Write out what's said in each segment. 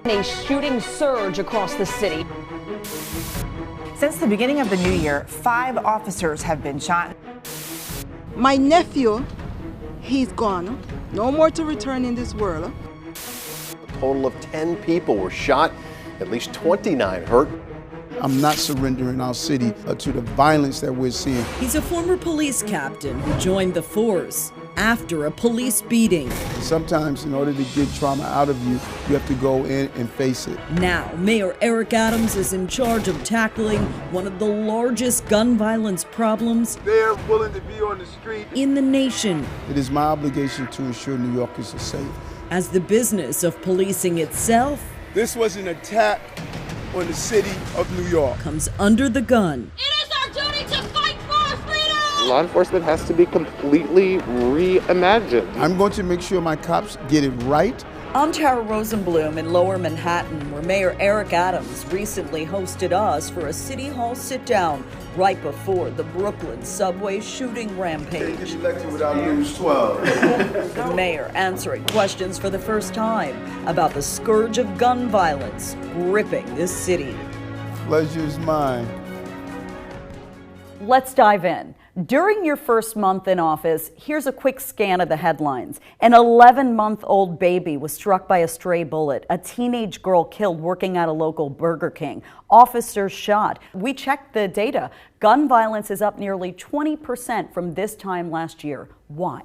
A shooting surge across the city. Since the beginning of the new year, 5 officers have been shot. My nephew, he's gone. No more to return in this world. A total of 10 people were shot, at least 29 hurt. I'm not surrendering our city to the violence that we're seeing. He's a former police captain who joined the force after a police beating. Sometimes in order to get trauma out of you, you have to go in and face it. Now, Mayor Eric Adams is in charge of tackling one of the largest gun violence problems They're willing to be on the street in the nation. It is my obligation to ensure New Yorkers are safe. As the business of policing itself This was an attack on the city of New York. comes under the gun. It is our duty to fight for our freedom! Law enforcement has to be completely reimagined. I'm going to make sure my cops get it right. I'm Tara Rosenblum in Lower Manhattan, where Mayor Eric Adams recently hosted us for a City Hall sit-down right before the Brooklyn subway shooting rampage. Get elected without News 12. The mayor answering questions for the first time about the scourge of gun violence gripping this city. Pleasure is mine. Let's dive in. During your first month in office, here's a quick scan of the headlines. An 11-month-old baby was struck by a stray bullet. A teenage girl killed working at a local Burger King. Officers shot. We checked the data. Gun violence is up nearly 20% from this time last year. Why?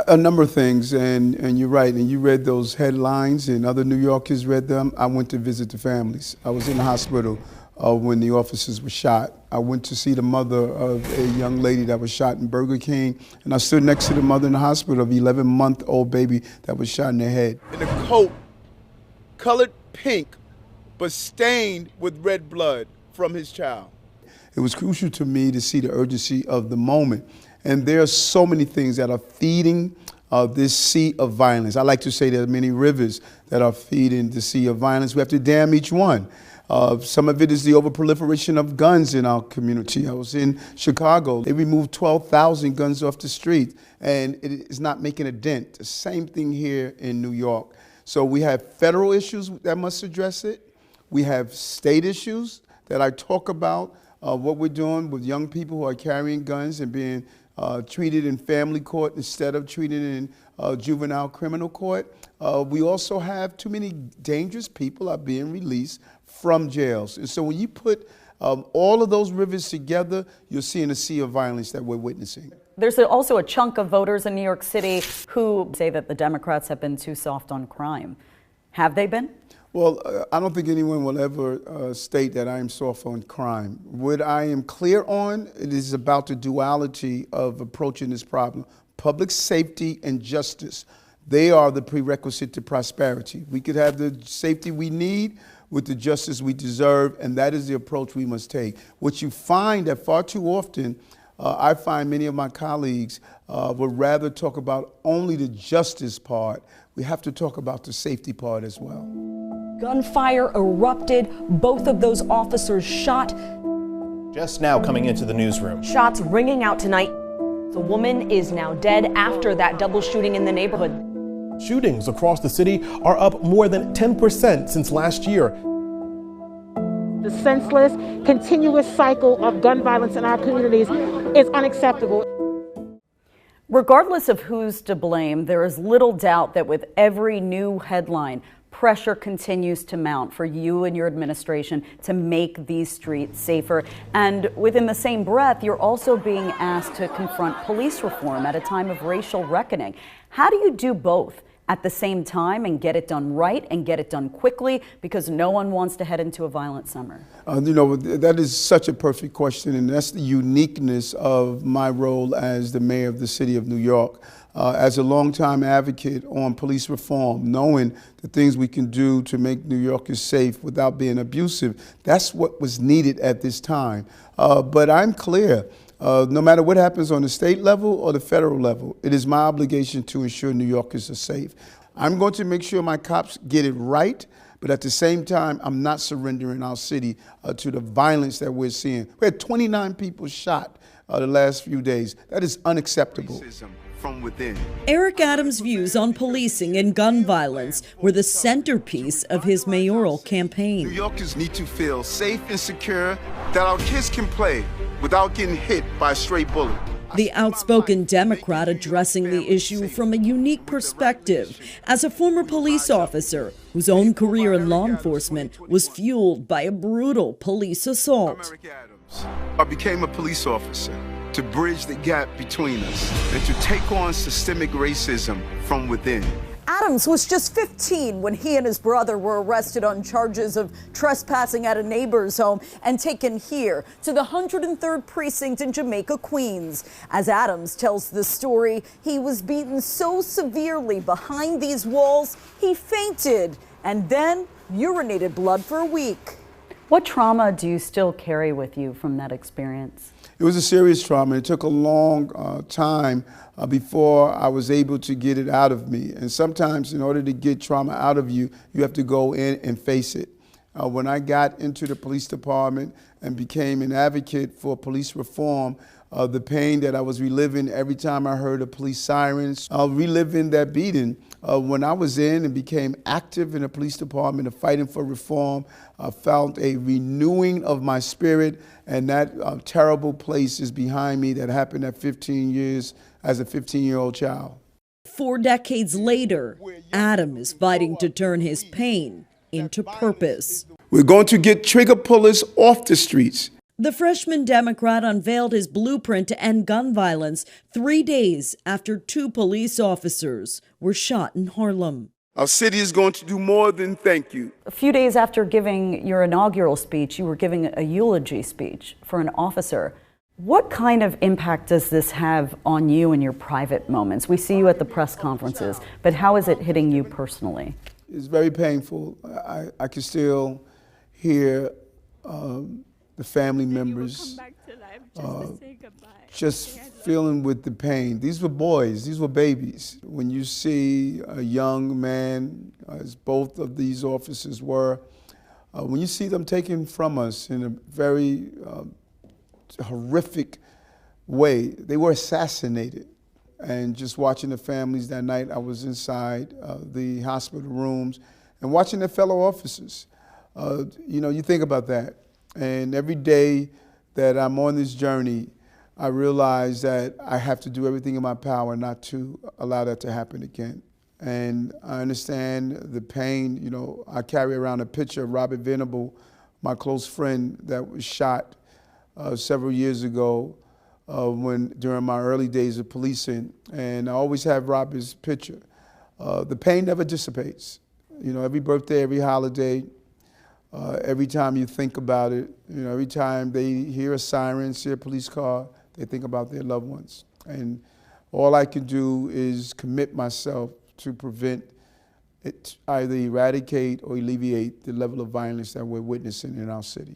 A number of things, and you're right, and you read those headlines, and other New Yorkers read them. I went to visit the families. I was in the hospital when the officers were shot. I went to see the mother of a young lady that was shot in Burger King, and I stood next to the mother in the hospital of an 11-month-old baby that was shot in the head. In a coat, colored pink, but stained with red blood from his child. It was crucial to me to see the urgency of the moment. And there are so many things that are feeding this sea of violence. I like to say there are many rivers that are feeding the sea of violence. We have to dam each one. Some of it is the overproliferation of guns in our community. I was in Chicago. They removed 12,000 guns off the street, and it is not making a dent. The same thing here in New York. So we have federal issues that must address it. We have state issues that I talk about, what we're doing with young people who are carrying guns and being treated in family court instead of treated in juvenile criminal court. We also have too many dangerous people are being released from jails. And so when you put all of those rivers together, you're seeing a sea of violence that we're witnessing. There's also a chunk of voters in New York City who say that the Democrats have been too soft on crime. Have they been? Well, I don't think anyone will ever state that I am soft on crime. What I am clear on, it is about the duality of approaching this problem. Public safety and justice, they are the prerequisite to prosperity. We could have the safety we need with the justice we deserve, and that is the approach we must take. What you find that far too often, I find many of my colleagues would rather talk about only the justice part. We have to talk about the safety part as well. Gunfire erupted, both of those officers shot. Just now coming into the newsroom. Shots ringing out tonight. The woman is now dead after that double shooting in the neighborhood. Shootings across the city are up more than 10% since last year. The senseless, continuous cycle of gun violence in our communities is unacceptable. Regardless of who's to blame, there is little doubt that with every new headline, pressure continues to mount for you and your administration to make these streets safer. And within the same breath, you're also being asked to confront police reform at a time of racial reckoning. How do you do both at the same time and get it done right and get it done quickly, because no one wants to head into a violent summer? You know, that is such a perfect question, and that's the uniqueness of my role as the mayor of the city of New York. As a longtime advocate on police reform, knowing the things we can do to make New Yorkers safe without being abusive, that's what was needed at this time. But I'm clear, no matter what happens on the state level or the federal level, it is my obligation to ensure New Yorkers are safe. I'm going to make sure my cops get it right, but at the same time, I'm not surrendering our city to the violence that we're seeing. We had 29 people shot the last few days. That is unacceptable. From within. Eric Adams' views on policing and gun violence were the centerpiece of his mayoral campaign. New Yorkers need to feel safe and secure, that our kids can play without getting hit by a stray bullet. The outspoken Democrat addressing the issue from a unique perspective as a former police officer whose own career in law enforcement was fueled by a brutal police assault. I became a police officer to bridge the gap between us and to take on systemic racism from within. Adams was just 15 when he and his brother were arrested on charges of trespassing at a neighbor's home and taken here to the 103rd Precinct in Jamaica, Queens. As Adams tells the story, he was beaten so severely behind these walls, he fainted and then urinated blood for a week. What trauma do you still carry with you from that experience? It was a serious trauma. It took a long time before I was able to get it out of me. And sometimes in order to get trauma out of you, you have to go in and face it. When I got into the police department and became an advocate for police reform, the pain that I was reliving every time I heard a police sirens, reliving that beating. When I was in and became active in the police department and fighting for reform, I felt a renewing of my spirit, and that terrible place is behind me that happened at 15 years as a 15-year-old child. 4 decades later, Adam is fighting to turn his pain into purpose. We're going to get trigger pullers off the streets. The freshman Democrat unveiled his blueprint to end gun violence 3 days after 2 police officers were shot in Harlem. Our city is going to do more than thank you. A few days after giving your inaugural speech, you were giving a eulogy speech for an officer. What kind of impact does this have on you in your private moments? We see you at the press conferences, but how is it hitting you personally? It's very painful. I can still hear the family members just feeling with the pain. These were boys, these were babies. When you see a young man, as both of these officers were, when you see them taken from us in a very horrific way, they were assassinated. And just watching the families that night, I was inside the hospital rooms and watching their fellow officers. You know, you think about that. And every day that I'm on this journey, I realize that I have to do everything in my power not to allow that to happen again. And I understand the pain. You know, I carry around a picture of Robert Venable, my close friend that was shot several years ago during my early days of policing. And I always have Robert's picture. The pain never dissipates. You know, every birthday, every holiday, every time you think about it, you know, every time they hear a siren, see a police car, they think about their loved ones. And all I can do is commit myself to prevent it, either eradicate or alleviate the level of violence that we're witnessing in our city.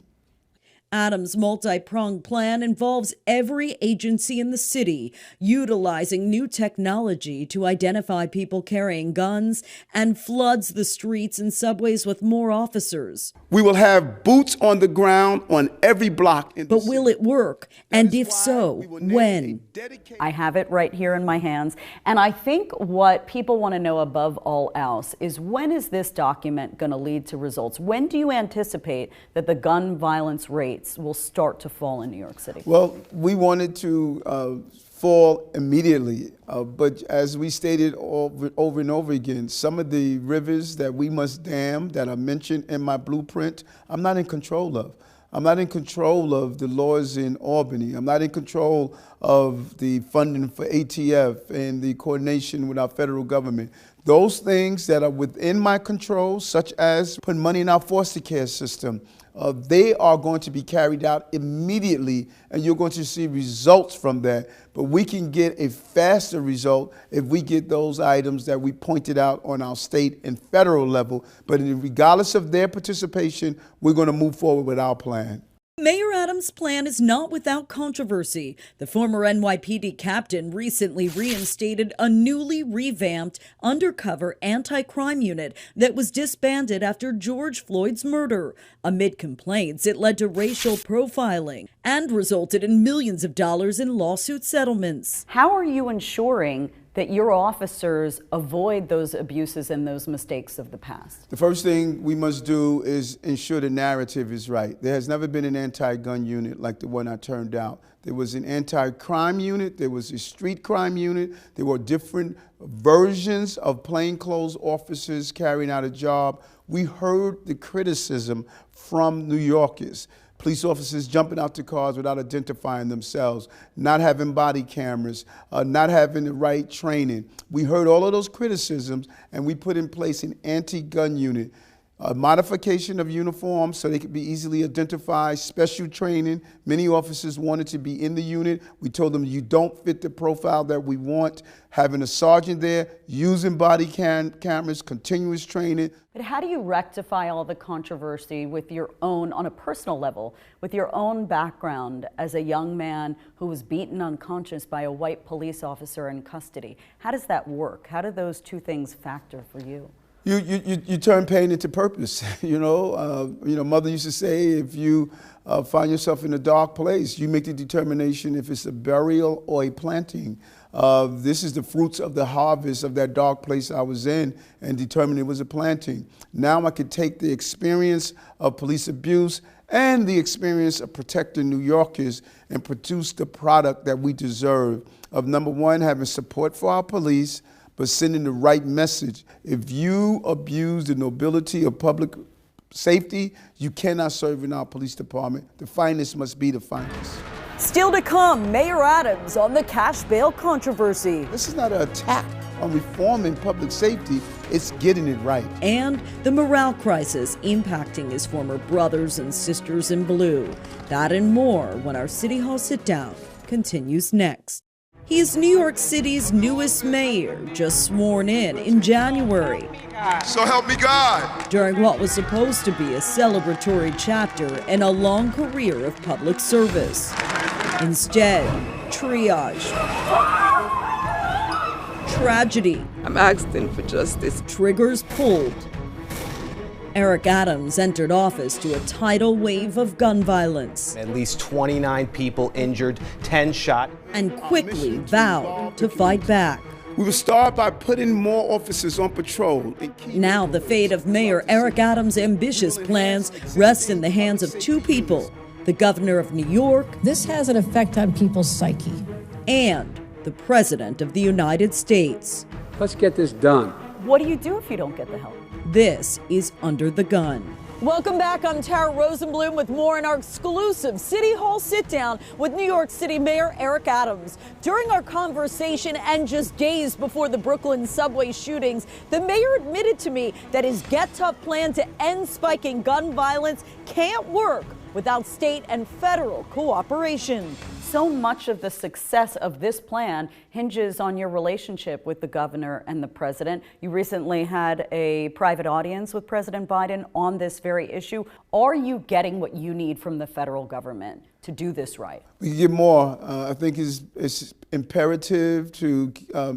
Adams' multi-pronged plan involves every agency in the city utilizing new technology to identify people carrying guns and floods the streets and subways with more officers. We will have boots on the ground on every block in the But city. will it work? And if so, when? I have it right here in my hands. And I think what people want to know above all else is, when is this document going to lead to results? When do you anticipate that the gun violence rate will start to fall in New York City? Well, we wanted to fall immediately, but as we stated over and over again, some of the rivers that we must dam that are mentioned in my blueprint, I'm not in control of. I'm not in control of the laws in Albany. I'm not in control of the funding for ATF and the coordination with our federal government. Those things that are within my control, such as putting money in our foster care system, they are going to be carried out immediately, and you're going to see results from that. But we can get a faster result if we get those items that we pointed out on our state and federal level. But regardless of their participation, we're going to move forward with our plan. Mayor Adams' plan is not without controversy. The former NYPD captain recently reinstated a newly revamped undercover anti-crime unit that was disbanded after George Floyd's murder. Amid complaints, it led to racial profiling and resulted in millions of dollars in lawsuit settlements. How are you ensuring that your officers avoid those abuses and those mistakes of the past? The first thing we must do is ensure the narrative is right. There has never been an anti-gun unit like the one I turned out. There was an anti-crime unit, there was a street crime unit, there were different versions of plainclothes officers carrying out a job. We heard the criticism from New Yorkers. Police officers jumping out to cars without identifying themselves, not having body cameras, not having the right training. We heard all of those criticisms, and we put in place an anti-gun unit. A modification of uniforms so they could be easily identified, special training. Many officers wanted to be in the unit. We told them, you don't fit the profile that we want. Having a sergeant there, using body cameras, continuous training. But how do you rectify all the controversy with your own, on a personal level, with your own background as a young man who was beaten unconscious by a white police officer in custody? How does that work? How do those two things factor for you? You turn pain into purpose. Mother used to say, if you find yourself in a dark place, you make the determination if it's a burial or a planting. This is the fruits of the harvest of that dark place I was in, and determine it was a planting. Now I could take the experience of police abuse and the experience of protecting New Yorkers and produce the product that we deserve of, number one, having support for our police, but sending the right message. If you abuse the nobility of public safety, you cannot serve in our police department. The finest must be the finest. Still to come, Mayor Adams on the cash bail controversy. This is not an attack on reforming public safety, it's getting it right. And the morale crisis impacting his former brothers and sisters in blue. That and more when our City Hall sit-down continues next. He is New York City's newest mayor, just sworn in January. So help me God. During what was supposed to be a celebratory chapter in a long career of public service. Instead, triage, tragedy. I'm asking for justice. Triggers pulled. Eric Adams entered office to a tidal wave of gun violence. At least 29 people injured, 10 shot. And quickly vowed to fight back. We will start by putting more officers on patrol. Now the fate of Mayor Eric Adams' ambitious plans rests in the hands of two people, the governor of New York. This has an effect on people's psyche. And the President of the United States. Let's get this done. What do you do if you don't get the help? This is Under the Gun. Welcome back. I'm Tara Rosenblum with more in our exclusive City Hall sit-down with New York City Mayor Eric Adams. During our conversation and just days before the Brooklyn subway shootings, the mayor admitted to me that his Get Tough plan to end spiking gun violence can't work without state and federal cooperation. So much of the success of this plan hinges on your relationship with the governor and the president. You recently had a private audience with President Biden on this very issue. Are you getting what you need from the federal government to do this right? We can get more. I think it's imperative to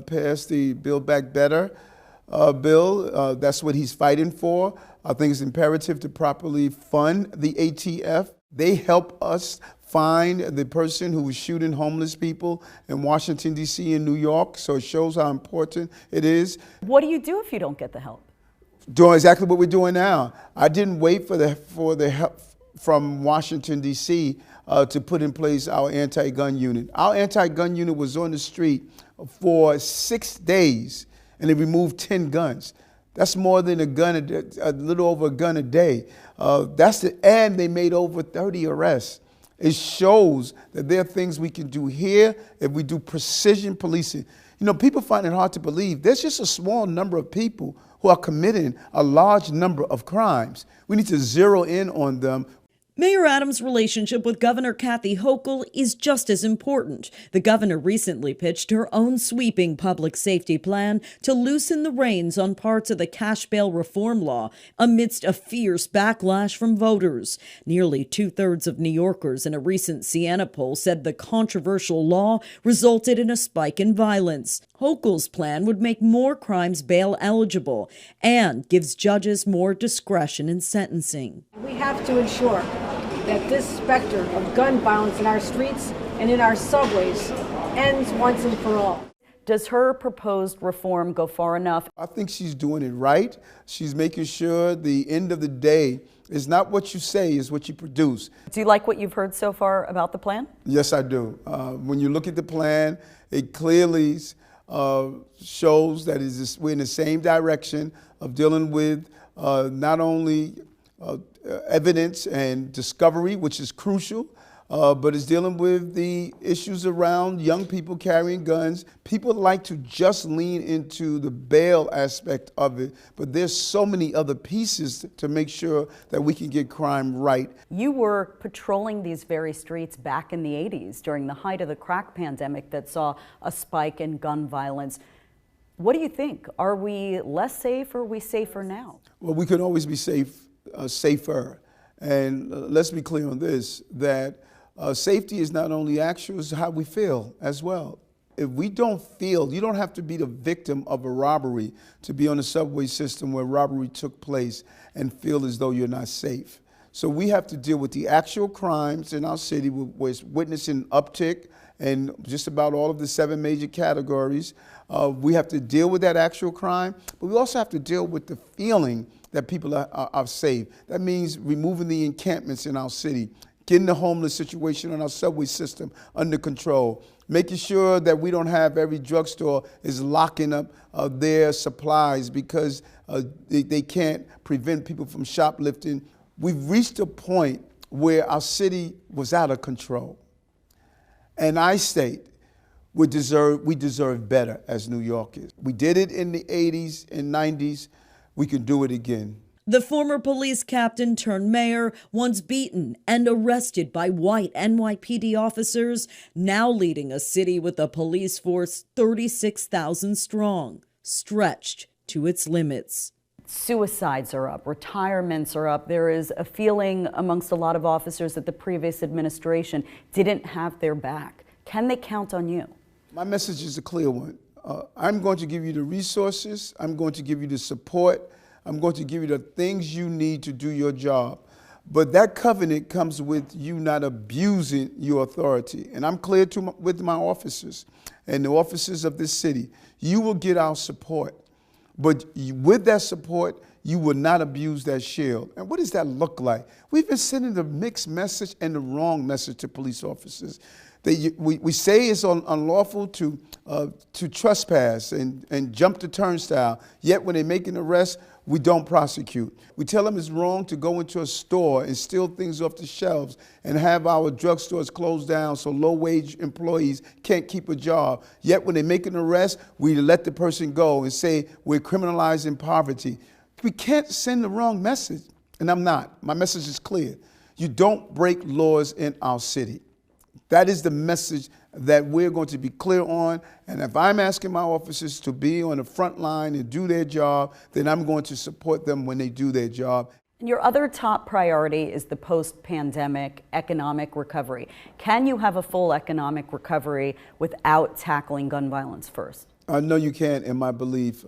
pass the Build Back Better bill. That's what he's fighting for. I think it's imperative to properly fund the ATF. They help us find the person who was shooting homeless people in Washington, D.C. and New York, so it shows how important it is. What do you do if you don't get the help? Doing exactly what we're doing now. I didn't wait for the help from Washington, D.C. To put in place our anti-gun unit. Our anti-gun unit was on the street for 6 days, and they removed 10 guns. That's more than a little over a gun a day. And they made over 30 arrests. It shows that there are things we can do here if we do precision policing. You know, people find it hard to believe. There's just a small number of people who are committing a large number of crimes. We need to zero in on them. Mayor Adams' relationship with Governor Kathy Hochul is just as important. The governor recently pitched her own sweeping public safety plan to loosen the reins on parts of the cash bail reform law amidst a fierce backlash from voters. Nearly 2/3 of New Yorkers in a recent Siena poll said the controversial law resulted in a spike in violence. Hochul's plan would make more crimes bail eligible and gives judges more discretion in sentencing. We have to ensure that this specter of gun violence in our streets and in our subways ends once and for all. Does her proposed reform go far enough? I think she's doing it right. She's making sure the end of the day is not what you say, is what you produce. Do you like what you've heard so far about the plan? Yes, I do. When you look at the plan, it clearly shows that we're in the same direction of dealing with not only evidence and discovery, which is crucial, but it's dealing with the issues around young people carrying guns. People like to just lean into the bail aspect of it, but there's so many other pieces to make sure that we can get crime right. You were patrolling these very streets back in the 80s during the height of the crack pandemic that saw a spike in gun violence. What do you think? Are we less safe or are we safer now? Well, we can always be safer. And let's be clear on this, that safety is not only actual, it's how we feel as well. If we don't feel, you don't have to be the victim of a robbery to be on a subway system where robbery took place and feel as though you're not safe. So we have to deal with the actual crimes in our city. We're witnessing uptick in just about all of the 7 major categories. We have to deal with that actual crime, but we also have to deal with the feeling that people are safe. That means removing the encampments in our city, getting the homeless situation on our subway system under control, making sure that we don't have every drugstore is locking up their supplies because they can't prevent people from shoplifting. We've reached a point where our city was out of control. And I state, we deserve better as New Yorkers. We did it in the 80s and 90s. We can do it again. The former police captain turned mayor, once beaten and arrested by white NYPD officers, now leading a city with a police force 36,000 strong, stretched to its limits. Suicides are up, retirements are up. There is a feeling amongst a lot of officers that the previous administration didn't have their back. Can they count on you? My message is a clear one. I'm going to give you the resources. I'm going to give you the support. I'm going to give you the things you need to do your job. But that covenant comes with you not abusing your authority. And I'm clear with my officers and the officers of this city. You will get our support. But with that support, you will not abuse that shield. And what does that look like? We've been sending the mixed message and the wrong message to police officers. We say it's unlawful to trespass and jump the turnstile, yet when they make an arrest, we don't prosecute. We tell them it's wrong to go into a store and steal things off the shelves and have our drugstores closed down so low-wage employees can't keep a job. Yet when they make an arrest, we let the person go and say we're criminalizing poverty. We can't send the wrong message, and I'm not. My message is clear. You don't break laws in our city. That is the message that we're going to be clear on. And if I'm asking my officers to be on the front line and do their job, then I'm going to support them when they do their job. Your other top priority is the post-pandemic economic recovery. Can you have a full economic recovery without tackling gun violence first? No, you can't, in my belief.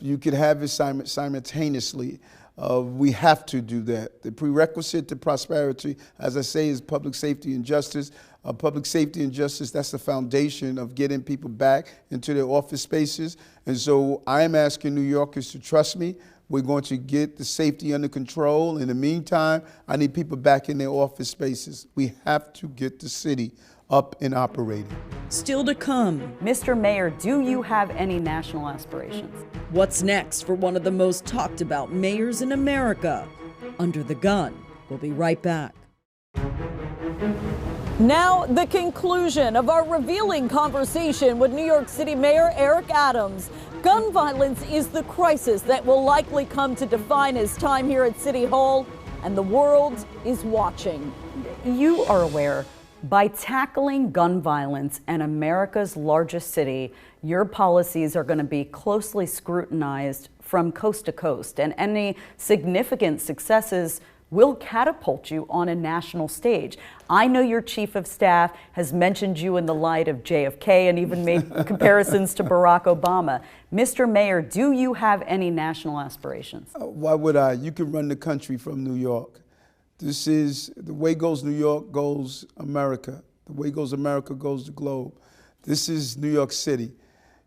You could have it simultaneously. We have to do that. The prerequisite to prosperity, as I say, is public safety and justice. Public safety and justice, that's the foundation of getting people back into their office spaces. And so I am asking New Yorkers to trust me. We're going to get the safety under control. In the meantime, I need people back in their office spaces. We have to get the city up and operating. Still to come. Mr. Mayor, do you have any national aspirations? What's next for one of the most talked about mayors in America? Under the gun. We'll be right back. Now, the conclusion of our revealing conversation with New York City Mayor Eric Adams. Gun violence is the crisis that will likely come to define his time here at City Hall and the world is watching. You are aware, by tackling gun violence in America's largest city, your policies are going to be closely scrutinized from coast to coast, and any significant successes will catapult you on a national stage. I know your chief of staff has mentioned you in the light of JFK and even made comparisons to Barack Obama. Mr. Mayor, do you have any national aspirations? Why would I? You can run the country from New York. This is, the way goes New York goes America. The way goes America goes the globe. This is New York City.